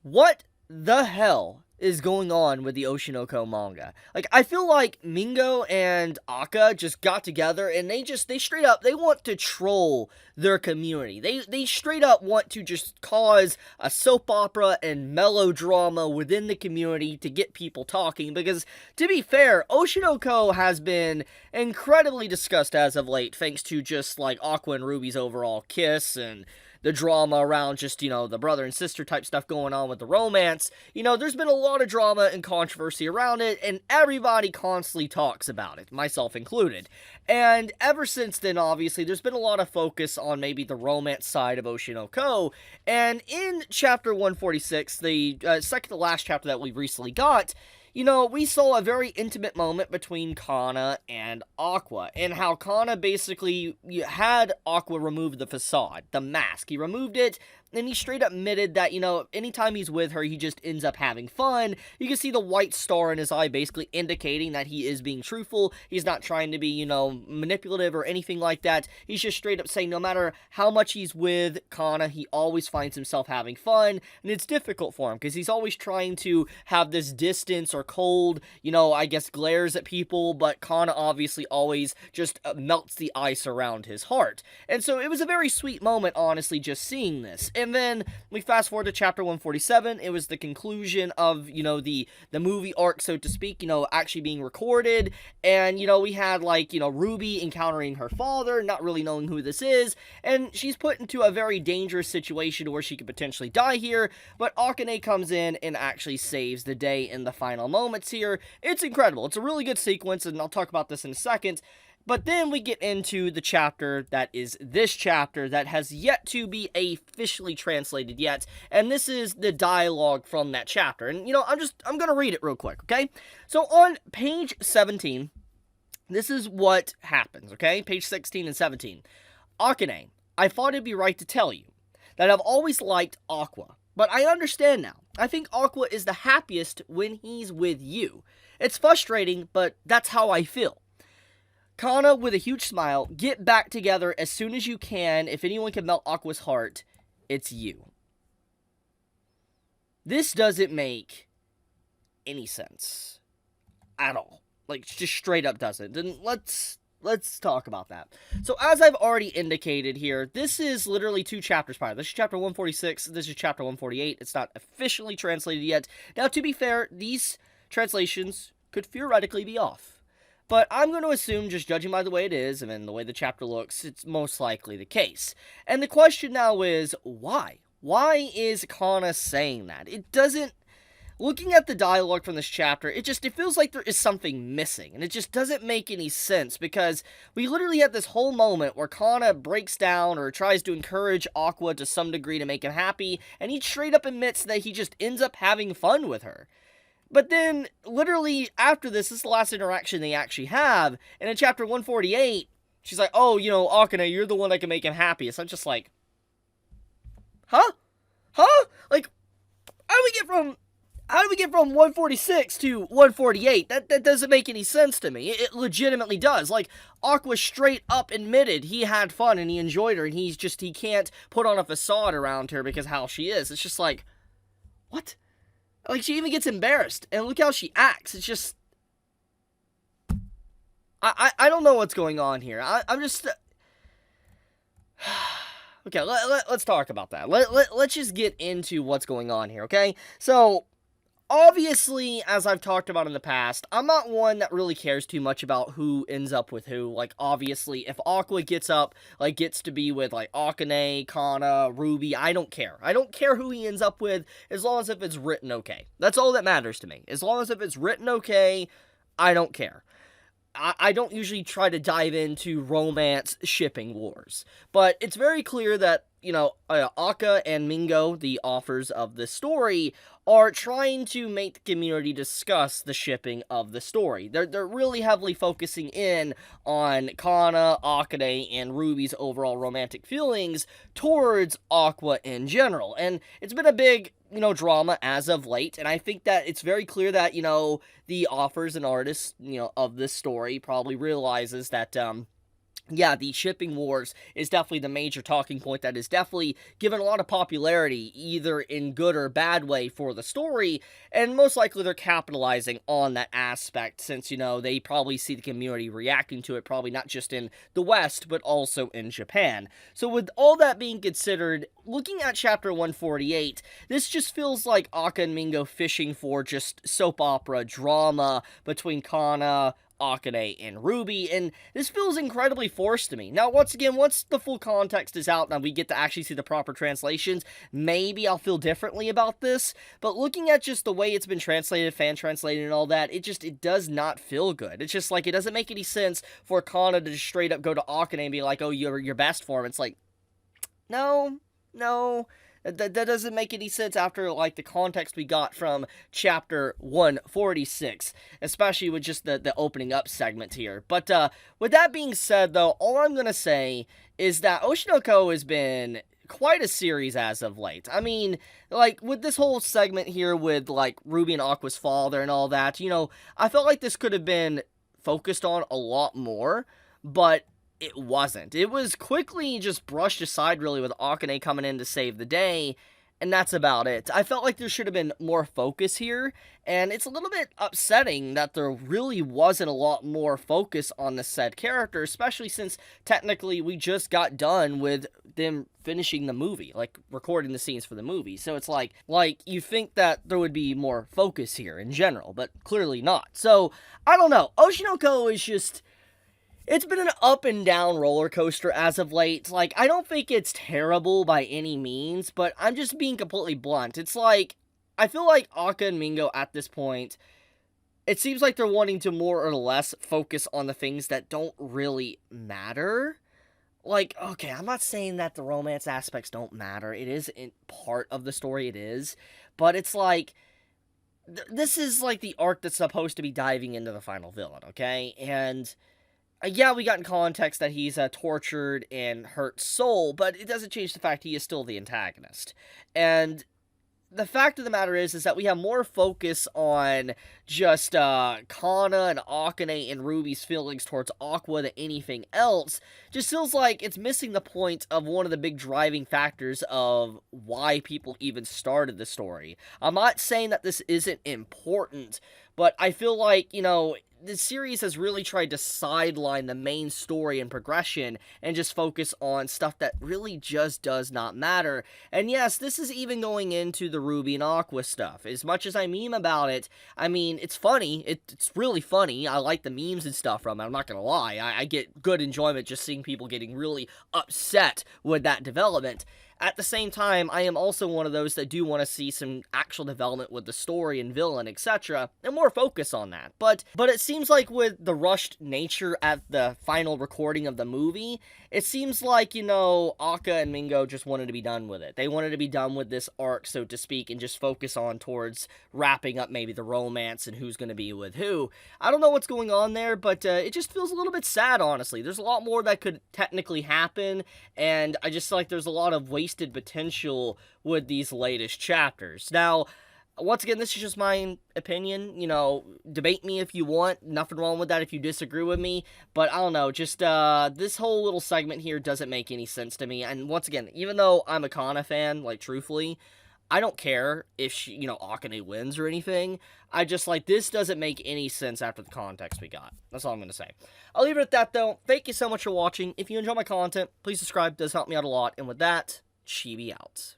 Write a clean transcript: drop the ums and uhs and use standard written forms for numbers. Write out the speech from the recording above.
What the hell is going on with the Oshinoko manga? Like, I feel like Mingo and Akka just got together and they straight up, they want to troll their community. They straight up want to just cause a soap opera and melodrama within the community to get people talking, because, to be fair, Oshinoko has been incredibly discussed as of late, thanks to just, like, Aqua and Ruby's overall kiss and the drama around just, the brother and sister type stuff going on with the romance. There's been a lot of drama and controversy around it, and everybody constantly talks about it, myself included. And ever since then, obviously, there's been a lot of focus on maybe the romance side of Oshinoko, and in chapter 146, the second to last chapter that we recently got, we saw a very intimate moment between Kana and Aqua, and how Kana basically had Aqua remove the facade, the mask. He removed it, and he straight up admitted that, anytime he's with her, he just ends up having fun. You can see the white star in his eye basically indicating that he is being truthful. He's not trying to be, manipulative or anything like that. He's just straight up saying no matter how much he's with Kana, he always finds himself having fun, and it's difficult for him, because he's always trying to have this distance or cold, I guess glares at people, but Kana obviously always just melts the ice around his heart. And so it was a very sweet moment, honestly, just seeing this. And then we fast forward to chapter 147. It was the conclusion of, the movie arc, so to speak, actually being recorded. And, we had, like, Ruby encountering her father, not really knowing who this is. And she's put into a very dangerous situation where she could potentially die here. But Akane comes in and actually saves the day in the final moments here. It's incredible. It's a really good sequence, and I'll talk about this in a second. But then we get into the chapter that is this chapter that has yet to be officially translated yet, and this is the dialogue from that chapter. And, I'm gonna read it real quick, okay? So on page 17, this is what happens, okay? Page 16 and 17. Akane, I thought it'd be right to tell you that I've always liked Aqua, but I understand now. I think Aqua is the happiest when he's with you. It's frustrating, but that's how I feel. Kana, with a huge smile, get back together as soon as you can. If anyone can melt Aqua's heart, it's you. This doesn't make any sense at all. Like, just straight up doesn't. Then let's talk about that. So, as I've already indicated here, this is literally 2 chapters prior. This is chapter 146, this is chapter 148. It's not officially translated yet. Now, to be fair, these translations could theoretically be off. But I'm going to assume, just judging by the way it is, and the way the chapter looks, it's most likely the case. And the question now is, why? Why is Kana saying that? It doesn't... Looking at the dialogue from this chapter, it feels like there is something missing, and it just doesn't make any sense, because we literally have this whole moment where Kana breaks down or tries to encourage Aqua to some degree to make him happy, and he straight up admits that he just ends up having fun with her. But then, literally, after this is the last interaction they actually have, and in chapter 148, she's like, oh, Akane, you're the one that can make him happy. So I'm just like, huh? Huh? Like, how do we get from 146 to 148? That doesn't make any sense to me. It legitimately does. Like, Aqua straight up admitted he had fun and he enjoyed her, and he can't put on a facade around her because of how she is. It's just like, what? Like, she even gets embarrassed, and look how she acts. It's just... I don't know what's going on here. I'm just... Okay, let's talk about that. Let's just get into what's going on here, okay? So, obviously, as I've talked about in the past, I'm not one that really cares too much about who ends up with who. Like, obviously, if Aqua gets to be with, like, Akane, Kana, Ruby, I don't care. I don't care who he ends up with, as long as if it's written okay. That's all that matters to me. As long as if it's written okay, I don't care. I don't usually try to dive into romance shipping wars, but it's very clear that, Akka and Mingo, the authors of this story, are trying to make the community discuss the shipping of the story. They're really heavily focusing in on Kana, Akane, and Ruby's overall romantic feelings towards Aqua in general, and it's been a big, drama as of late, and I think that it's very clear that, the authors and artists, of this story probably realizes that, yeah, the shipping wars is definitely the major talking point that is definitely given a lot of popularity, either in good or bad way for the story, and most likely they're capitalizing on that aspect since, they probably see the community reacting to it, probably not just in the West, but also in Japan. So with all that being considered, looking at chapter 148, this just feels like Akka and Mingo fishing for just soap opera drama between Kana, Akane, and Ruby, and this feels incredibly forced to me. Now, once again, once the full context is out and we get to actually see the proper translations, maybe I'll feel differently about this, but looking at just the way it's been translated, fan translated and all that, it does not feel good. It's just like, it doesn't make any sense for Kana to just straight up go to Akane and be like, oh, you're your best form. It's like, no, no. That doesn't make any sense after, like, the context we got from chapter 146, especially with just the opening up segment here. But, with that being said, though, all I'm gonna say is that Oshinoko has been quite a series as of late. I mean, like, with this whole segment here with, like, Ruby and Aqua's father and all that, I felt like this could have been focused on a lot more, but it wasn't. It was quickly just brushed aside, really, with Akane coming in to save the day, and that's about it. I felt like there should have been more focus here, and it's a little bit upsetting that there really wasn't a lot more focus on the said character, especially since technically we just got done with them finishing the movie, like recording the scenes for the movie. So it's like you think that there would be more focus here in general, but clearly not. So I don't know. Oshinoko is just, it's been an up and down roller coaster as of late. Like, I don't think it's terrible by any means, but I'm just being completely blunt. It's like, I feel like Akka and Mingo at this point, it seems like they're wanting to more or less focus on the things that don't really matter. Like, okay, I'm not saying that the romance aspects don't matter. It is in part of the story, it is. But it's like, this is like the arc that's supposed to be diving into the final villain, okay? And yeah, we got in context that he's a tortured and hurt soul, but it doesn't change the fact he is still the antagonist. And the fact of the matter is that we have more focus on just Kana and Akane and Ruby's feelings towards Aqua than anything else. Just feels like it's missing the point of one of the big driving factors of why people even started the story. I'm not saying that this isn't important, but I feel like, the series has really tried to sideline the main story and progression and just focus on stuff that really just does not matter. And yes, this is even going into the Ruby and Aqua stuff. As much as I meme about it, I mean, it's funny. It's really funny. I like the memes and stuff from it. I'm not gonna lie. I get good enjoyment just seeing people getting really upset with that development. At the same time, I am also one of those that do want to see some actual development with the story and villain, etc., and more focus on that. But it seems like with the rushed nature at the final recording of the movie, it seems like, Akka and Mingo just wanted to be done with it. They wanted to be done with this arc, so to speak, and just focus on towards wrapping up maybe the romance and who's going to be with who. I don't know what's going on there, but it just feels a little bit sad, honestly. There's a lot more that could technically happen, and I just feel like there's a lot of wasted potential with these latest chapters. Now, once again, this is just my opinion. Debate me if you want. Nothing wrong with that if you disagree with me. But I don't know, just this whole little segment here doesn't make any sense to me. And once again, even though I'm a Kana fan, like, truthfully, I don't care if Akane wins or anything. I just, this doesn't make any sense after the context we got. That's all I'm going to say. I'll leave it at that, though. Thank you so much for watching. If you enjoy my content, please subscribe. It does help me out a lot. And with that, Chibi out.